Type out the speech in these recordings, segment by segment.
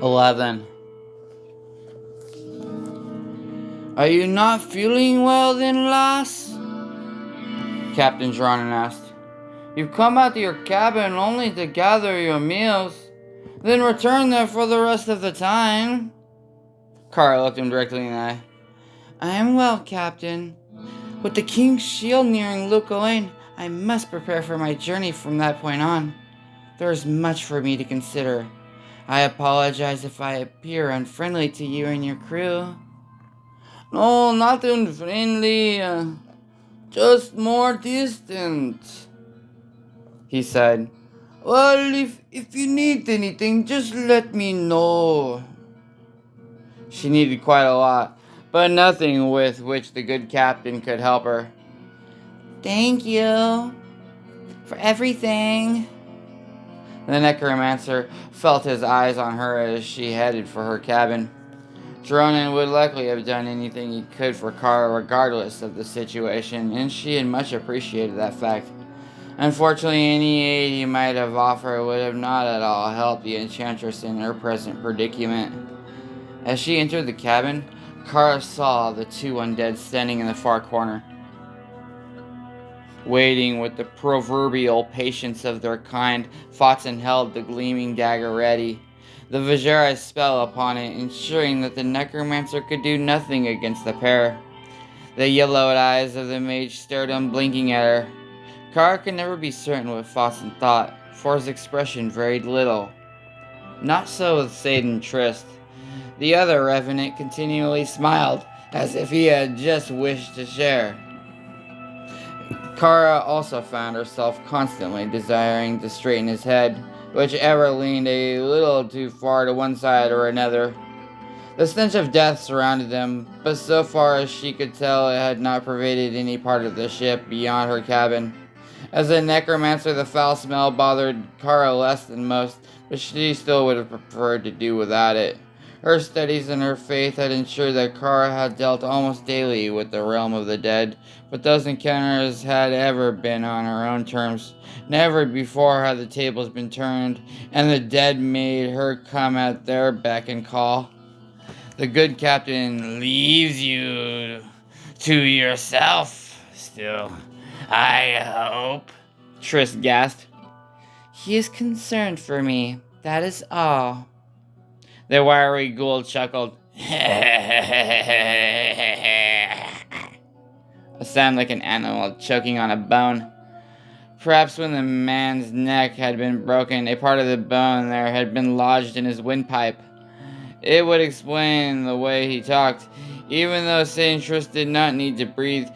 11. Are you not feeling well then, lass? Captain Dronin asked. You've come out to your cabin only to gather your meals, then return there for the rest of the time. Kara looked him directly in the eye. I am well, Captain. With the King's shield nearing Lucoane, I must prepare for my journey from that point on. There is much for me to consider. I apologize if I appear unfriendly to you and your crew. No, not unfriendly, just more distant, he said. Well, if you need anything, just let me know. She needed quite a lot, but nothing with which the good captain could help her. Thank you for everything. The necromancer felt his eyes on her as she headed for her cabin. Dronin would likely have done anything he could for Kara regardless of the situation, and she had much appreciated that fact. Unfortunately, any aid he might have offered would have not at all helped the enchantress in her present predicament. As she entered the cabin, Kara saw the two undead standing in the far corner, waiting with the proverbial patience of their kind. Fotson held the gleaming dagger ready, the Vajra's spell upon it, ensuring that the necromancer could do nothing against the pair. The yellowed eyes of the mage stared unblinking at her. Kara could never be certain what Fotson thought, for his expression varied little. Not so with Satan Trist. The other revenant continually smiled, as if he had just wished to share. Kara also found herself constantly desiring to straighten his head, which ever leaned a little too far to one side or another. The stench of death surrounded them, but so far as she could tell, it had not pervaded any part of the ship beyond her cabin. As a necromancer, the foul smell bothered Kara less than most, but she still would have preferred to do without it. Her studies and her faith had ensured that Kara had dealt almost daily with the realm of the dead, but those encounters had ever been on her own terms. Never before had the tables been turned, and the dead made her come at their beck and call. The good captain leaves you to yourself still, I hope, Triss gasped. He is concerned for me, that is all. The wiry ghoul chuckled. A sound like an animal choking on a bone. Perhaps when the man's neck had been broken, a part of the bone there had been lodged in his windpipe. It would explain the way he talked. Even though Saint Trist did not need to breathe,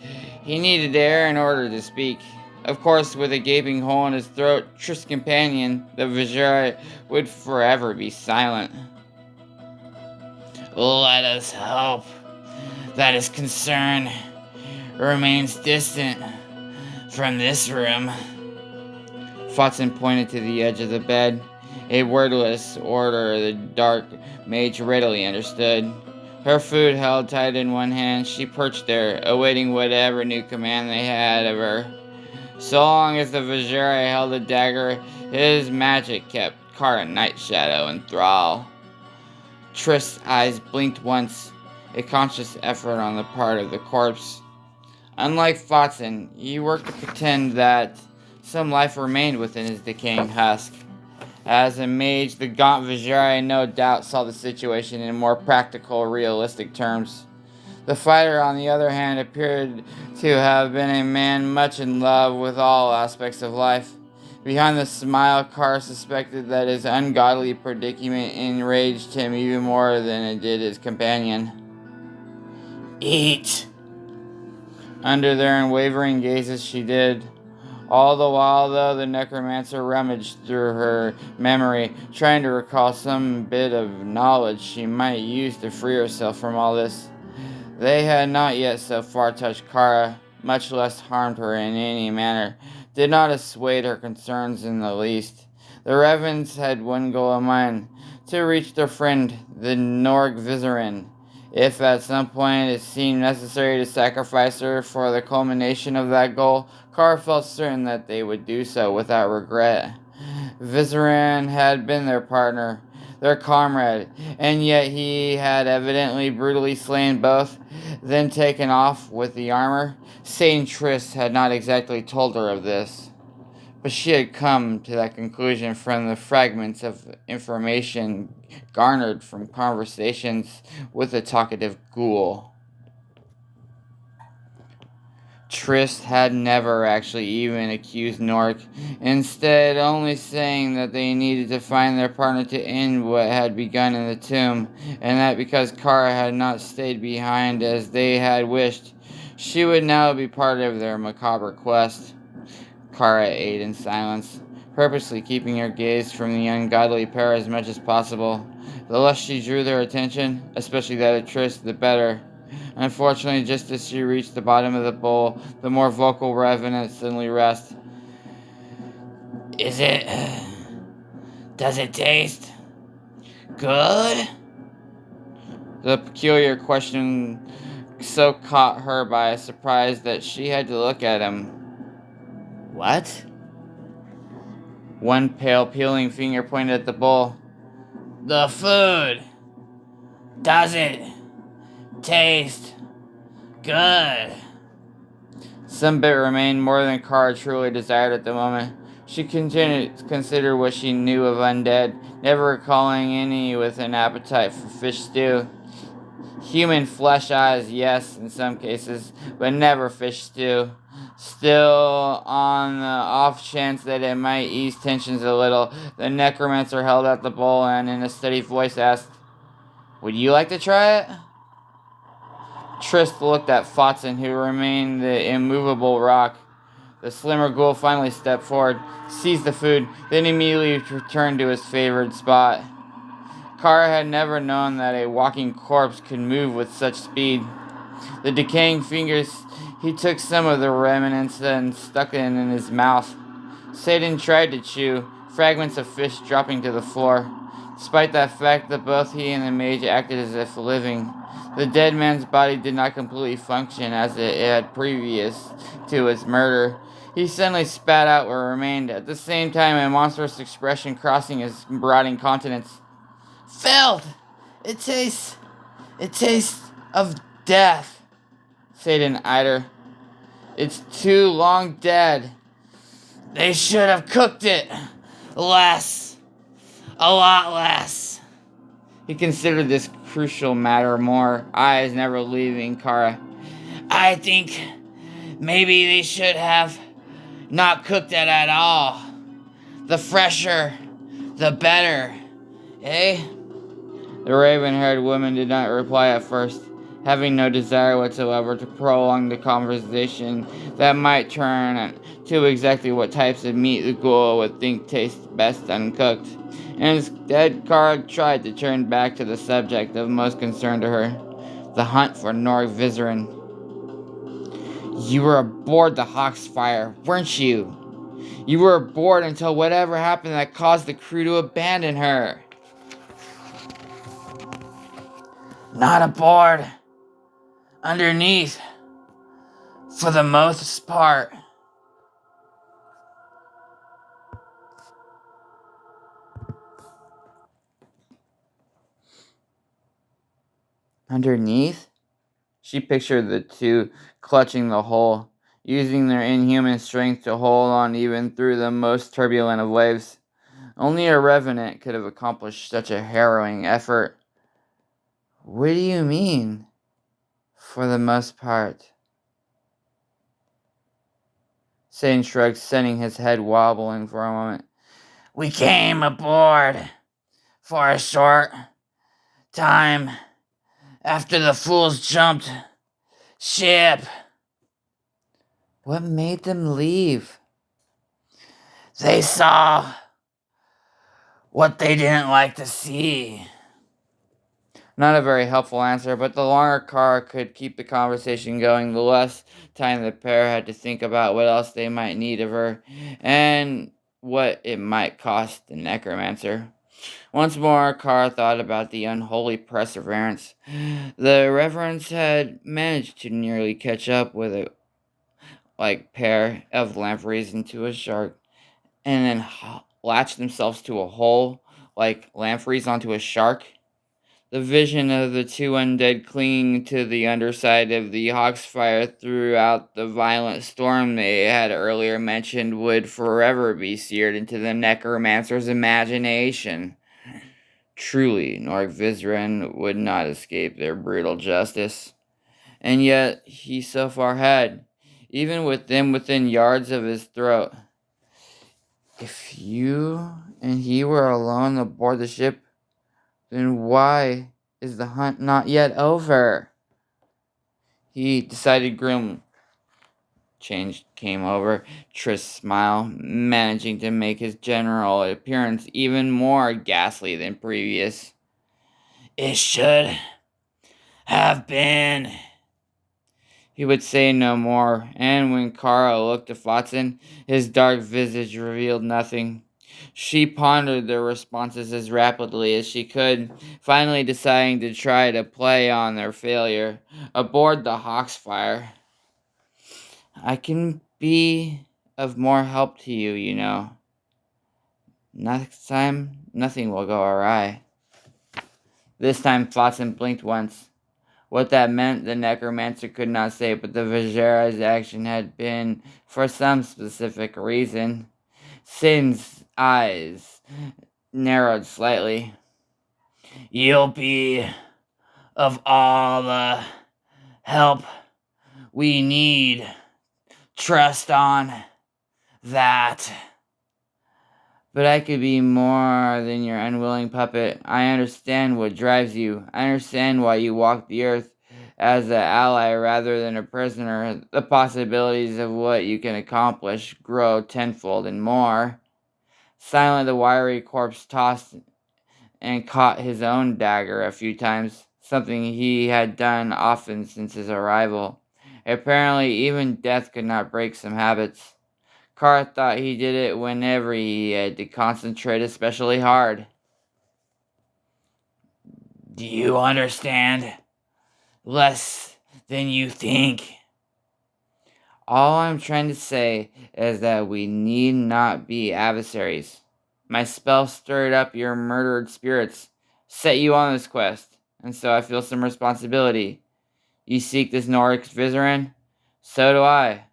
he needed air in order to speak. Of course, with a gaping hole in his throat, Trist's companion, the Vajra, would forever be silent. Let us hope that his concern remains distant from this room. Fotson pointed to the edge of the bed, a wordless order the dark mage readily understood. Her food held tight in one hand, she perched there, awaiting whatever new command they had of her. So long as the Vajra held the dagger, his magic kept Kara Nightshadow in thrall. Trist's eyes blinked once, a conscious effort on the part of the corpse. Unlike Fotson, he worked to pretend that some life remained within his decaying husk. As a mage, the gaunt Vajra no doubt saw the situation in more practical, realistic terms. The fighter, on the other hand, appeared to have been a man much in love with all aspects of life. Behind the smile, Kara suspected that his ungodly predicament enraged him even more than it did his companion. Eat! Under their unwavering gazes she did. All the while, though, the necromancer rummaged through her memory, trying to recall some bit of knowledge she might use to free herself from all this. They had not yet so far touched Kara, much less harmed her in any manner, did not assuage her concerns in the least. The Revens had one goal in mind, to reach their friend, the Norg Vizerin. If at some point it seemed necessary to sacrifice her for the culmination of that goal, Kara felt certain that they would do so without regret. Vizerin had been their partner. their comrade, and yet he had evidently brutally slain both, then taken off with the armor. Saint Trist had not exactly told her of this, but she had come to that conclusion from the fragments of information garnered from conversations with the talkative ghoul. Trist had never actually even accused Nork, instead only saying that they needed to find their partner to end what had begun in the tomb, and that because Kara had not stayed behind as they had wished, she would now be part of their macabre quest. Kara ate in silence, purposely keeping her gaze from the ungodly pair as much as possible. The less she drew their attention, especially that of Trist, the better. Unfortunately, just as she reached the bottom of the bowl, the more vocal revenant suddenly rasped. Is it... Does it taste... good? The peculiar question so caught her by surprise that she had to look at him. What? One pale, peeling finger pointed at the bowl. The food. Does it taste good? Some bit remained more than Kara truly desired at the moment. She continued to consider what she knew of undead, never recalling any with an appetite for fish stew. Human flesh eyes, yes, in some cases, but never fish stew. Still, on the off chance that it might ease tensions a little, the necromancer held out the bowl and in a steady voice asked, Would you like to try it? Trist looked at Fotson, who remained the immovable rock. The slimmer ghoul finally stepped forward, seized the food, then immediately returned to his favored spot. Kara had never known that a walking corpse could move with such speed. The decaying fingers, he took some of the remnants and stuck it in his mouth. Satan tried to chew, fragments of fish dropping to the floor. Despite that fact that both he and the mage acted as if living, the dead man's body did not completely function as it had previous to his murder. He suddenly spat out what remained, at the same time a monstrous expression crossing his marauding countenance. Filth! It tastes of death, Satan eyed her. It's too long dead. They should have cooked it less. A lot less. He considered this crucial matter more, eyes never leaving Kara. I think maybe they should have not cooked it at all. The fresher, the better. Eh? The raven-haired woman did not reply at first, having no desire whatsoever to prolong the conversation that might turn to exactly what types of meat the ghoul would think tastes best uncooked. And instead, Kara tried to turn back to the subject of most concern to her, the hunt for Norg Vizerin. You were aboard the Hawksfire, weren't you? You were aboard until whatever happened that caused the crew to abandon her. Not aboard. Underneath. For the most part. Underneath? She pictured the two clutching the hull, using their inhuman strength to hold on even through the most turbulent of waves. Only a revenant could have accomplished such a harrowing effort. What do you mean? For the most part. Satan shrugged, sending his head wobbling for a moment. We came aboard for a short time after the fools jumped ship. What made them leave? They saw what they didn't like to see. Not a very helpful answer, but the longer Kara could keep the conversation going, the less time the pair had to think about what else they might need of her, and what it might cost the necromancer. Once more, Kara thought about the unholy perseverance. The reverends had managed to nearly catch up with a pair of lampreys into a shark, and then latch themselves to a hole like lampreys onto a shark. The vision of the two undead clinging to the underside of the Hawksfire throughout the violent storm they had earlier mentioned would forever be seared into the necromancer's imagination. Truly, Norg Vizren would not escape their brutal justice. And yet, he so far had, even with them within yards of his throat. If you and he were alone aboard the ship, then why is the hunt not yet over? He decided grim. Change came over Trist's smile, managing to make his general appearance even more ghastly than previous. It should have been. He would say no more, and when Kara looked at Flotsam, his dark visage revealed nothing. She pondered their responses as rapidly as she could, finally deciding to try to play on their failure. Aboard the Hawksfire, I can be of more help to you, you know. Next time, nothing will go awry. This time, Flotsam blinked once. What that meant, the necromancer could not say, but the Vajera's action had been for some specific reason. Satan's eyes narrowed slightly. You'll be of all the help we need. Trust on that. But I could be more than your unwilling puppet. I understand what drives you. I understand why you walk the earth as an ally rather than a prisoner. The possibilities of what you can accomplish grow tenfold and more. Silently, the wiry corpse tossed and caught his own dagger a few times, something he had done often since his arrival. Apparently, even death could not break some habits. Carr thought he did it whenever he had to concentrate especially hard. Do you understand? Less than you think. All I'm trying to say is that we need not be adversaries. My spell stirred up your murdered spirits, set you on this quest, and so I feel some responsibility. You seek this Norg Vizren? So do I.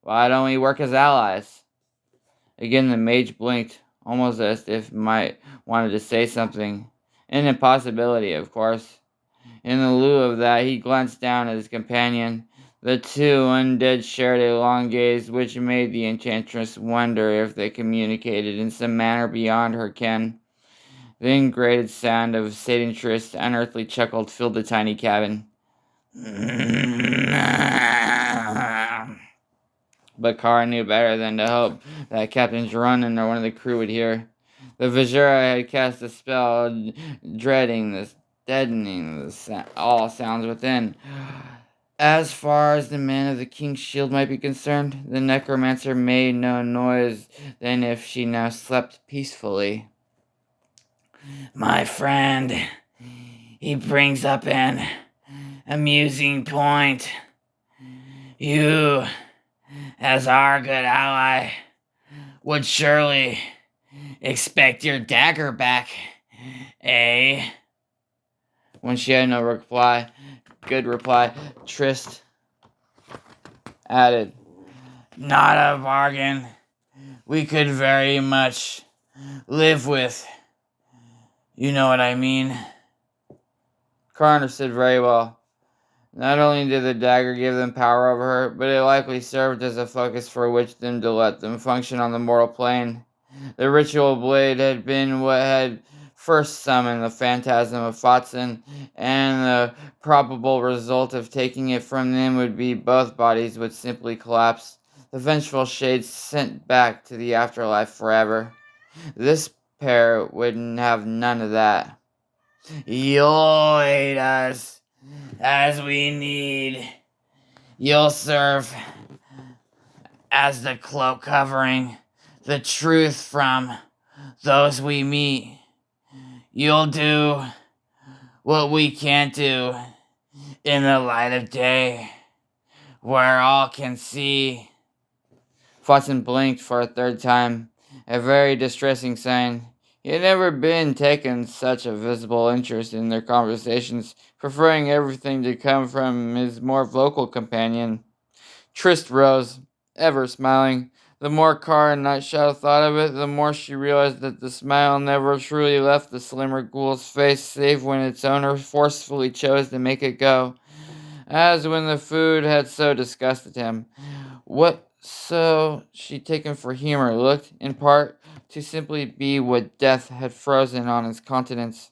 Why don't we work as allies? Again, the mage blinked, almost as if might wanted to say something. An impossibility, of course. In the lieu of that, he glanced down at his companion. The two undead shared a long gaze, which made the enchantress wonder if they communicated in some manner beyond her ken. The ingrated sound of Satan Trist's unearthly chuckle filled the tiny cabin. But Kara knew better than to hope that Captain Geronin or one of the crew would hear. The Vajera had cast a spell, deadening all sounds within. As far as the man of the king's shield might be concerned, the necromancer made no noise than if she now slept peacefully. My friend, he brings up an amusing point. You, as our good ally, would surely expect your dagger back, eh? When she had no good reply, Trist added, not a bargain we could very much live with. You know what I mean? Carr understood very well. Not only did the dagger give them power over her, but it likely served as a focus for which them to let them function on the mortal plane. The ritual blade had been what had first summoned the phantasm of Flotsam, and the probable result of taking it from them would be both bodies would simply collapse, the vengeful shades sent back to the afterlife forever. This pair wouldn't have none of that. You'll aid us as we need. You'll serve as the cloak covering the truth from those we meet. You'll do what we can't do in the light of day, where all can see. Flotsam blinked for a third time, a very distressing sign. He had never been taken such a visible interest in their conversations, preferring everything to come from his more vocal companion. Trist rose, ever smiling. The more Kara Nightshadow thought of it, the more she realized that the smile never truly left the slimmer ghoul's face, save when its owner forcefully chose to make it go, as when the food had so disgusted him. What so she'd taken for humor looked, in part, to simply be what death had frozen on his countenance.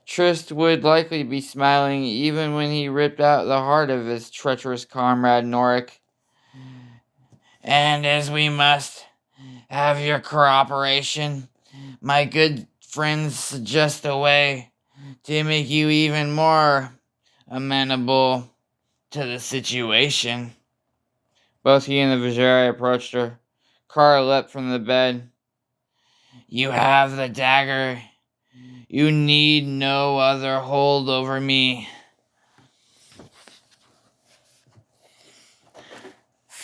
Trist would likely be smiling even when he ripped out the heart of his treacherous comrade Norik. And as we must have your cooperation, my good friends suggest a way to make you even more amenable to the situation. Both he and the Vizier approached her. Kara leapt from the bed. You have the dagger. You need no other hold over me.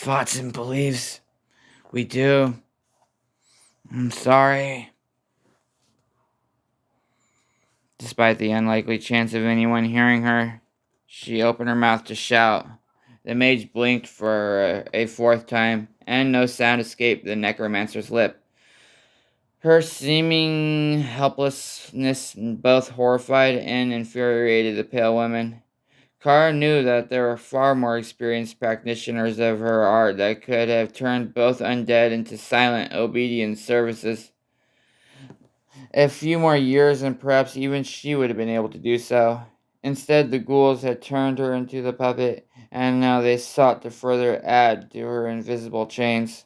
Watson believes we do. I'm sorry. Despite the unlikely chance of anyone hearing her, she opened her mouth to shout. The mage blinked for a fourth time, and no sound escaped the necromancer's lip. Her seeming helplessness both horrified and infuriated the pale woman. Kara knew that there were far more experienced practitioners of her art that could have turned both undead into silent, obedient services. A few more years and perhaps even she would have been able to do so. Instead, the ghouls had turned her into the puppet, and now they sought to further add to her invisible chains.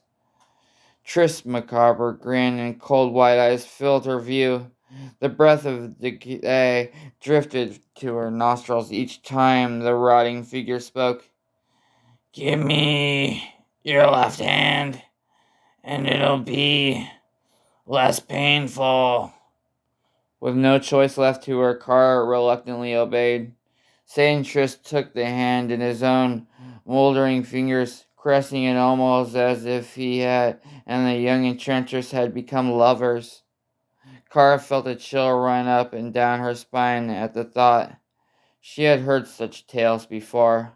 Trist's macabre grin and cold white eyes filled her view. The breath of decay drifted to her nostrils each time the rotting figure spoke. Give me your left hand, and it'll be less painful. With no choice left to her, Kara reluctantly obeyed. Satan Trist took the hand in his own moldering fingers, caressing it almost as if he had and the young enchantress had become lovers. Kara felt a chill run up and down her spine at the thought. She had heard such tales before.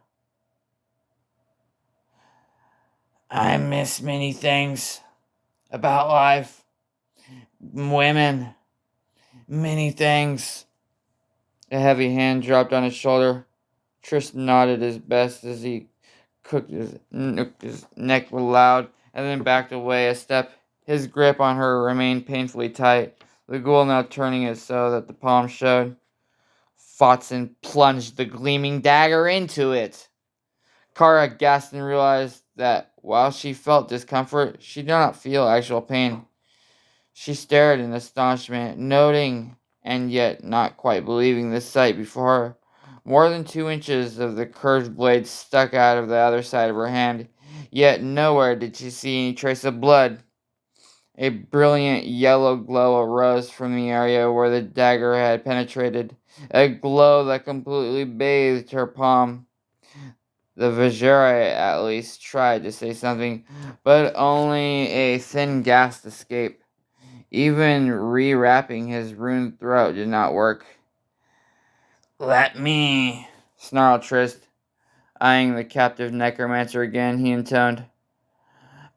I miss many things about life, women, many things. A heavy hand dropped on his shoulder. Tristan nodded his best as he nooked his neck loud, and then backed away a step. His grip on her remained painfully tight, the ghoul now turning it so that the palm showed. Watson plunged the gleaming dagger into it. Kara gasped and realized that while she felt discomfort, she did not feel actual pain. She stared in astonishment, noting and yet not quite believing the sight before her. More than 2 inches of the curved blade stuck out of the other side of her hand, yet nowhere did she see any trace of blood. A brilliant yellow glow arose from the area where the dagger had penetrated, a glow that completely bathed her palm. The Vizier at least tried to say something, but only a thin gasp escaped. Even rewrapping his ruined throat did not work. Let me, snarled Trist, eyeing the captive necromancer again. He intoned,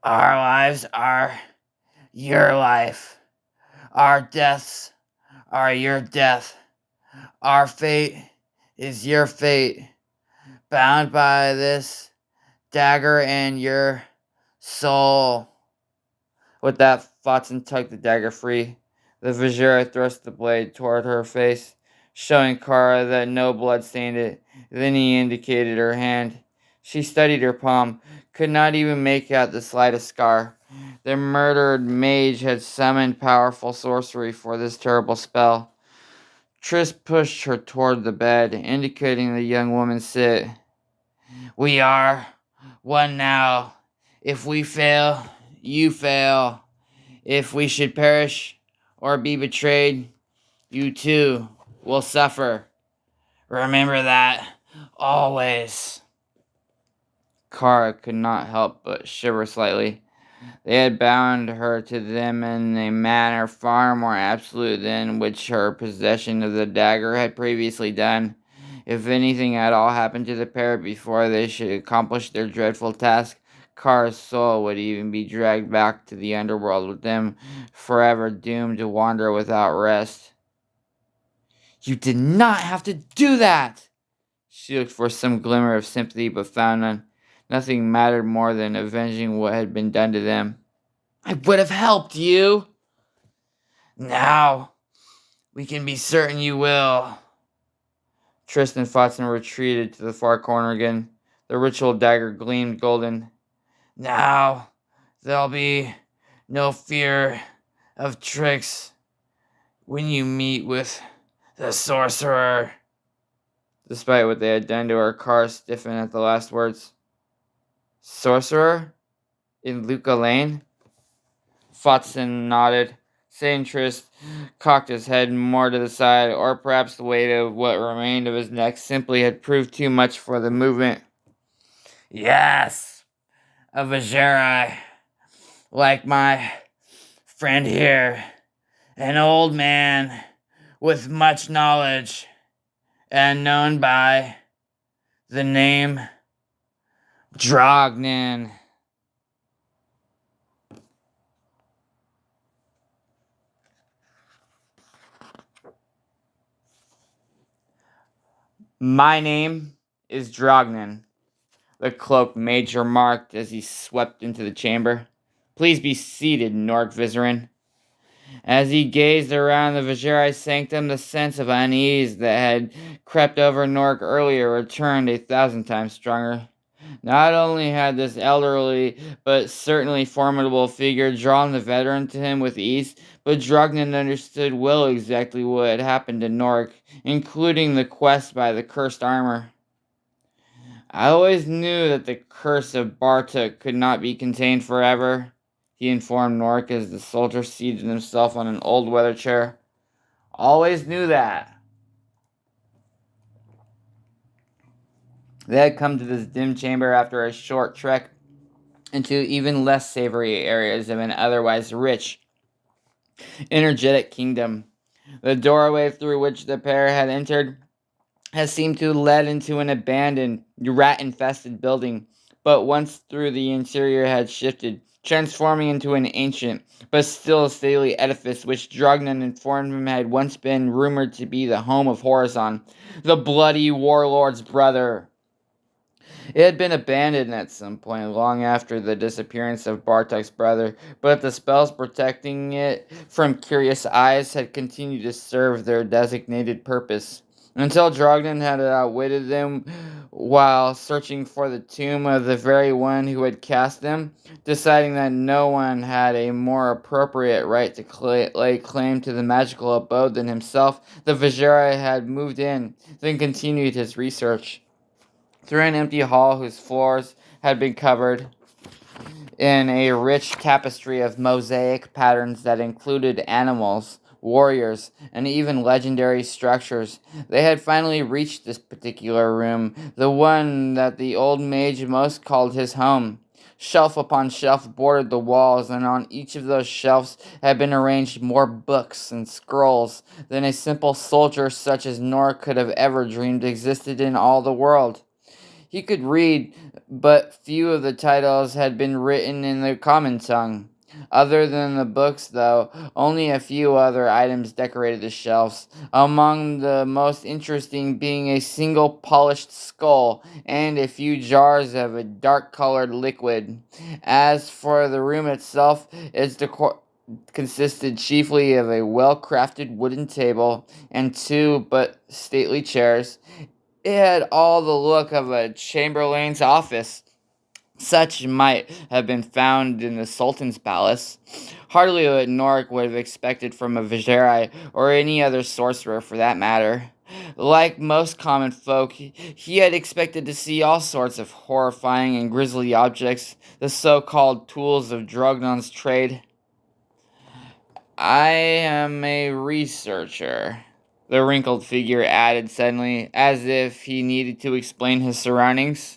Our lives are your life. Our deaths are your death. Our fate is your fate. Bound by this dagger and your soul. With that, Watson tugged the dagger free. The Vizier thrust the blade toward her face, showing Kara that no blood stained it. Then he indicated her hand. She studied her palm, could not even make out the slightest scar. The murdered mage had summoned powerful sorcery for this terrible spell. Trist pushed her toward the bed, indicating the young woman sit. We are one now. If we fail, you fail. If we should perish or be betrayed, you too will suffer. Remember that always. Kara could not help but shiver slightly. They had bound her to them in a manner far more absolute than which her possession of the dagger had previously done. If anything at all happened to the pair before they should accomplish their dreadful task, Kara's soul would even be dragged back to the underworld with them, forever doomed to wander without rest. "You did not have to do that!" She looked for some glimmer of sympathy, but found none. Nothing mattered more than avenging what had been done to them. "I would have helped you." "Now, we can be certain you will." Tristan Watson retreated to the far corner again. The ritual dagger gleamed golden. "Now, there'll be no fear of tricks when you meet with the sorcerer." Despite what they had done to her, Carr stiffened at the last words. "Sorcerer? In Luca Lane?" Watson nodded. St. Trist cocked his head more to the side, or perhaps the weight of what remained of his neck simply had proved too much for the movement. "Yes, a Vajeri, like my friend here, an old man with much knowledge, and known by the name Drognin." "My name is Drognin," the cloaked mage remarked as he swept into the chamber. "Please be seated, Nork Vizerin." As he gazed around the Vajeri sanctum, the sense of unease that had crept over Nork earlier returned 1,000 times stronger. Not only had this elderly but certainly formidable figure drawn the veteran to him with ease, but Drognin understood well exactly what had happened to Nork, including the quest by the cursed armor. "I always knew that the curse of Bartok could not be contained forever," he informed Nork as the soldier seated himself on an old weather chair. "Always knew that." They had come to this dim chamber after a short trek into even less savory areas of an otherwise rich, energetic kingdom. The doorway through which the pair had entered has seemed to lead into an abandoned, rat-infested building, but once through the interior had shifted, transforming into an ancient, but still stately edifice which Drognan informed him had once been rumored to be the home of Horizon, the bloody warlord's brother. It had been abandoned at some point long after the disappearance of Bartok's brother, but the spells protecting it from curious eyes had continued to serve their designated purpose, until Drognan had outwitted them while searching for the tomb of the very one who had cast them, deciding that no one had a more appropriate right to lay claim to the magical abode than himself. The Vajeri had moved in, then continued his research through an empty hall whose floors had been covered in a rich tapestry of mosaic patterns that included animals, warriors, and even legendary structures. They had finally reached this particular room, the one that the old mage most called his home. Shelf upon shelf bordered the walls, and on each of those shelves had been arranged more books and scrolls than a simple soldier such as Nor could have ever dreamed existed in all the world. He could read, but few of the titles had been written in the common tongue. Other than the books, though, only a few other items decorated the shelves, among the most interesting being a single polished skull and a few jars of a dark-colored liquid. As for the room itself, its decor consisted chiefly of a well-crafted wooden table and two but stately chairs. It had all the look of a chamberlain's office. Such might have been found in the Sultan's palace. Hardly what Norik would have expected from a Vajeri, or any other sorcerer for that matter. Like most common folk, he had expected to see all sorts of horrifying and grisly objects, the so-called tools of Drognon's trade. "I am a researcher," the wrinkled figure added suddenly, as if he needed to explain his surroundings.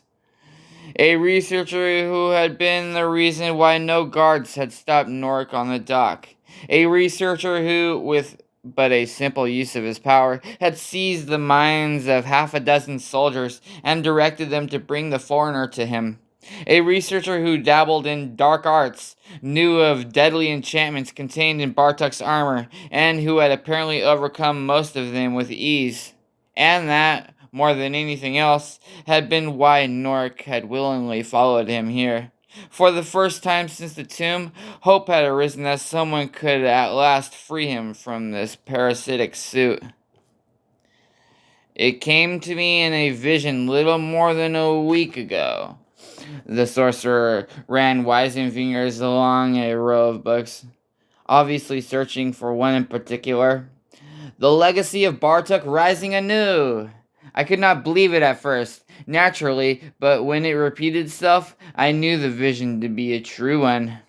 A researcher who had been the reason why no guards had stopped Norik on the dock. A researcher who, with but a simple use of his power, had seized the minds of half a dozen soldiers and directed them to bring the foreigner to him. A researcher who dabbled in dark arts, knew of deadly enchantments contained in Bartuk's armor, and who had apparently overcome most of them with ease. And that, more than anything else, had been why Norik had willingly followed him here. For the first time since the tomb, hope had arisen that someone could at last free him from this parasitic suit. It came to me in a vision little more than a week ago. The sorcerer ran wizened fingers along a row of books, obviously searching for one in particular. The legacy of Bartuk rising anew. I could not believe it at first, naturally, but when it repeated itself, I knew the vision to be a true one.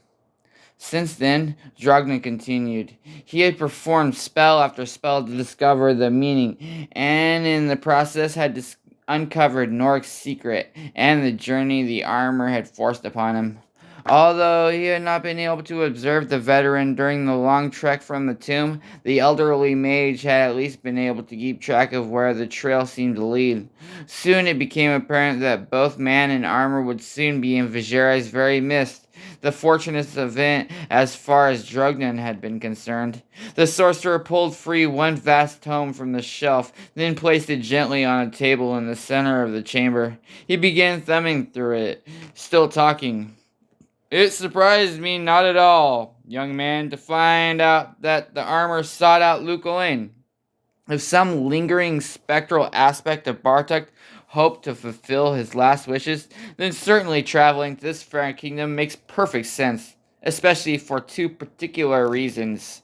Since then, Drogna continued. He had performed spell after spell to discover the meaning, and in the process had uncovered Norik's secret and the journey the armor had forced upon him. Although he had not been able to observe the veteran during the long trek from the tomb, the elderly mage had at least been able to keep track of where the trail seemed to lead. Soon it became apparent that both man and armor would soon be in Vigerai's very midst. The fortunate event as far as Drognan had been concerned. The sorcerer pulled free one vast tome from the shelf, then placed it gently on a table in the center of the chamber. He began thumbing through it, still talking. It surprised me not at all, young man, to find out that the armor sought out Lucolane. If some lingering spectral aspect of Bartuk hoped to fulfill his last wishes, then certainly traveling to this fair kingdom makes perfect sense, especially for two particular reasons.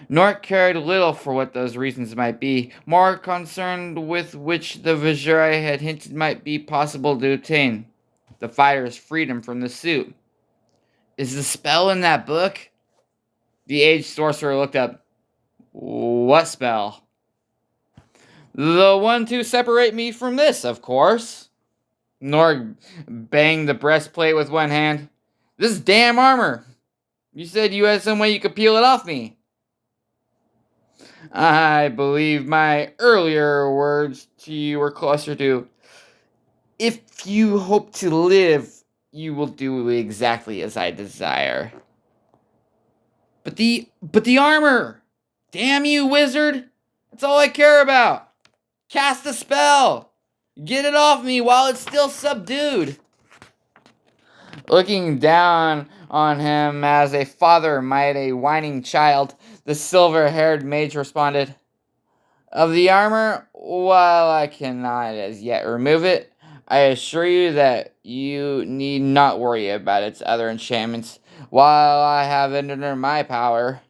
Nort cared little for what those reasons might be, more concerned with which the Vizier had hinted might be possible to obtain. The fighter's freedom from the suit. Is the spell in that book? The aged sorcerer looked up. What spell? The one to separate me from this, of course. Norg banged the breastplate with one hand. This damn armor. You said you had some way you could peel it off me. I believe my earlier words to you were closer to, if you hope to live, you will do exactly as I desire. But the armor! Damn you, wizard! That's all I care about! Cast a spell! Get it off me while it's still subdued! Looking down on him as a father might a whining child, the silver-haired mage responded, Of the armor, while I cannot as yet remove it, I assure you that you need not worry about its other enchantments while I have it under my power.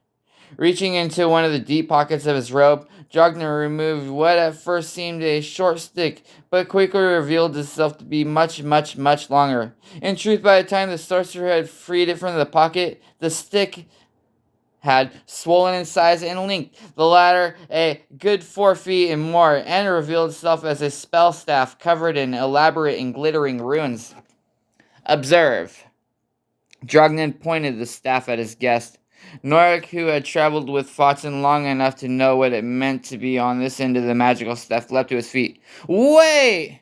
Reaching into one of the deep pockets of his robe, Drogner removed what at first seemed a short stick, but quickly revealed itself to be much, much, much longer. In truth, by the time the sorcerer had freed it from the pocket, the stick had swollen in size and length, the latter a good 4 feet and more, and revealed itself as a spell staff covered in elaborate and glittering runes. Observe. Drognan pointed the staff at his guest. Norik, who had traveled with Fotzen long enough to know what it meant to be on this end of the magical staff, leapt to his feet. Wait!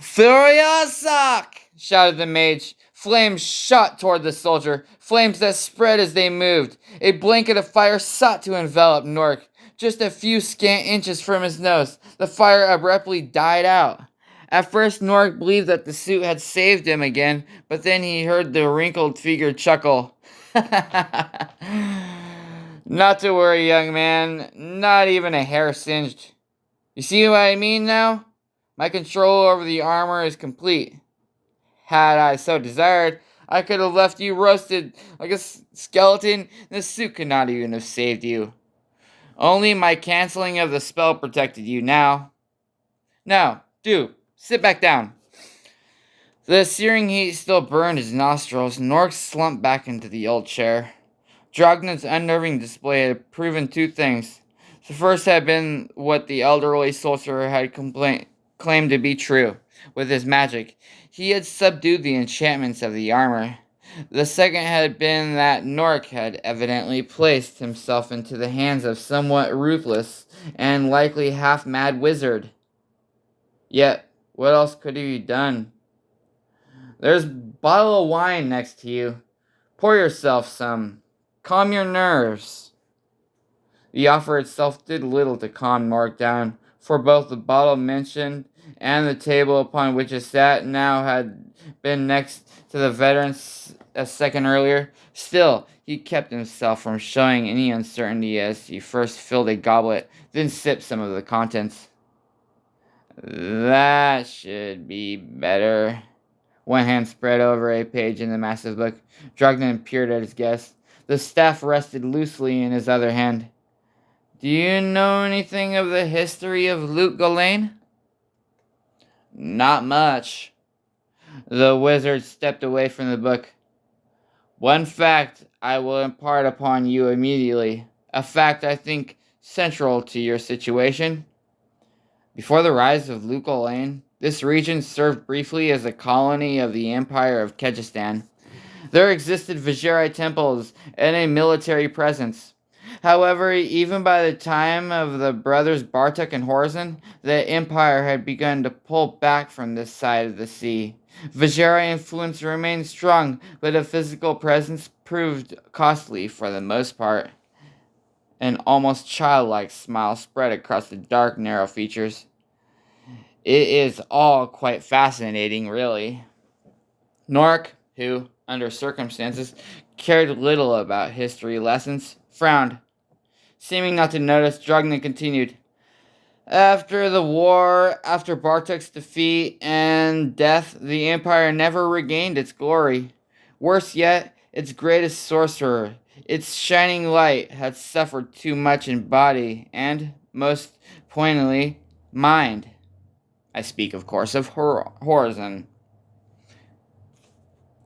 Furiosak! Shouted the mage. Flames shot toward the soldier, flames that spread as they moved. A blanket of fire sought to envelop Norik. Just a few scant inches from his nose, the fire abruptly died out. At first, Norik believed that the suit had saved him again, but then he heard the wrinkled figure chuckle. Not to worry, young man. Not even a hair singed. You see what I mean now? My control over the armor is complete. Had I so desired, I could have left you roasted like a skeleton, and the suit could not even have saved you. Only my canceling of the spell protected you now. Now, do, sit back down. The searing heat still burned his nostrils. Nork slumped back into the old chair. Drognan's unnerving display had proven two things. The first had been what the elderly sorcerer had claimed to be true. With his magic, he had subdued the enchantments of the armor. The second had been that Knaak had evidently placed himself into the hands of somewhat ruthless and likely half-mad wizard. Yet, what else could he have done? There's a bottle of wine next to you. Pour yourself some. Calm your nerves. The offer itself did little to calm Knaak down, for both the bottle mentioned and the table upon which it sat now had been next to the veteran's a second earlier. Still, he kept himself from showing any uncertainty as he first filled a goblet, then sipped some of the contents. That should be better. One hand spread over a page in the massive book. Dragnon peered at his guest. The staff rested loosely in his other hand. Do you know anything of the history of Luke Ghislaine? Not much. The wizard stepped away from the book. One fact I will impart upon you immediately. A fact I think central to your situation. Before the rise of Luke Ghislaine, this region served briefly as a colony of the Empire of Kyrgyzstan. There existed Vajari temples and a military presence. However, even by the time of the brothers Bartok and Horzan, the empire had begun to pull back from this side of the sea. Vajari influence remained strong, but a physical presence proved costly for the most part. An almost childlike smile spread across the dark, narrow features. It is all quite fascinating, really. Knaak, who, under circumstances, cared little about history lessons, frowned. Seeming not to notice, Dragna continued. After the war, after Bartok's defeat and death, the Empire never regained its glory. Worse yet, its greatest sorcerer, its shining light, had suffered too much in body and, most poignantly, mind. I speak, of course, of Horizon,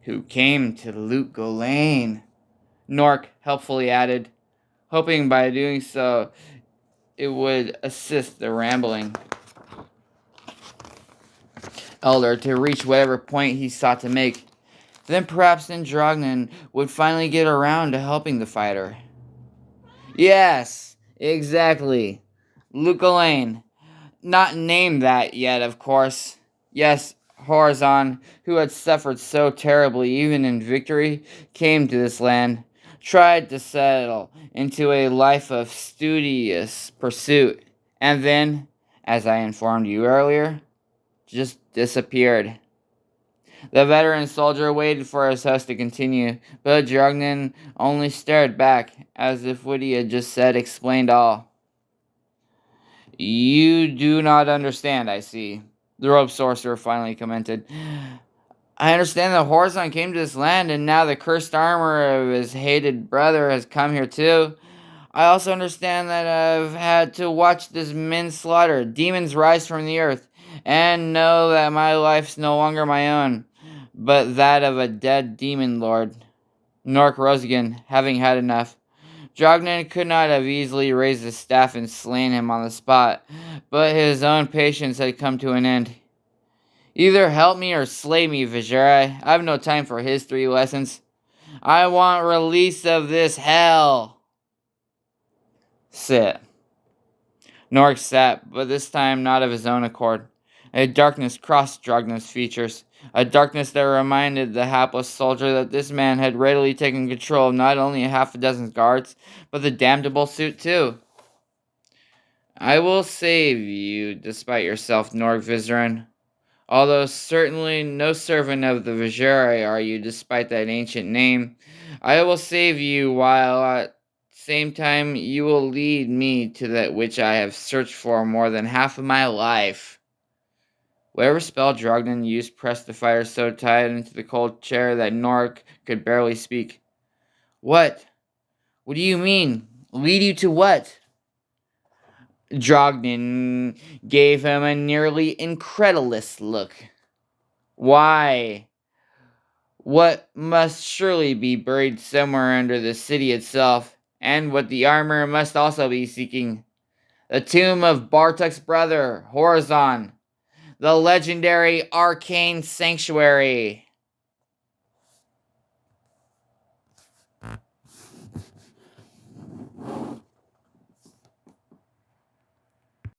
who came to Luke Ghislaine. Knaak helpfully added, hoping by doing so it would assist the rambling elder to reach whatever point he sought to make. Then perhaps Dragnon would finally get around to helping the fighter. Yes, exactly. Luke Ghislaine. Not named that yet, of course. Yes, Horizon, who had suffered so terribly even in victory, came to this land, tried to settle into a life of studious pursuit, and then, as I informed you earlier, just disappeared. The veteran soldier waited for his host to continue, but Dragnon only stared back, as if what he had just said explained all. You do not understand, I see, the robe sorcerer finally commented. I understand that Horizon came to this land, and now the cursed armor of his hated brother has come here too. I also understand that I've had to watch this men slaughter, demons rise from the earth, and know that my life's no longer my own, but that of a dead demon lord. Knaak rose again, having had enough. Dragnon could not have easily raised his staff and slain him on the spot, but his own patience had come to an end. Either help me or slay me, Vajari. I have no time for history lessons. I want release of this hell. Sit. Knaak sat, but this time not of his own accord. A darkness crossed Dragnon's features, a darkness that reminded the hapless soldier that this man had readily taken control of not only half a dozen guards, but the damnable suit too. I will save you, despite yourself, Knaak Vizran. Although certainly no servant of the Vajari are you, despite that ancient name, I will save you while at the same time you will lead me to that which I have searched for more than half of my life. Whatever spell Dragnon used pressed the fighter so tight into the cold chair that Knaak could barely speak. What? What do you mean? Lead you to what? Dragnon gave him a nearly incredulous look. Why? What must surely be buried somewhere under the city itself, and what the armor must also be seeking. The tomb of Bartok's brother, Horizon. the legendary Arcane Sanctuary.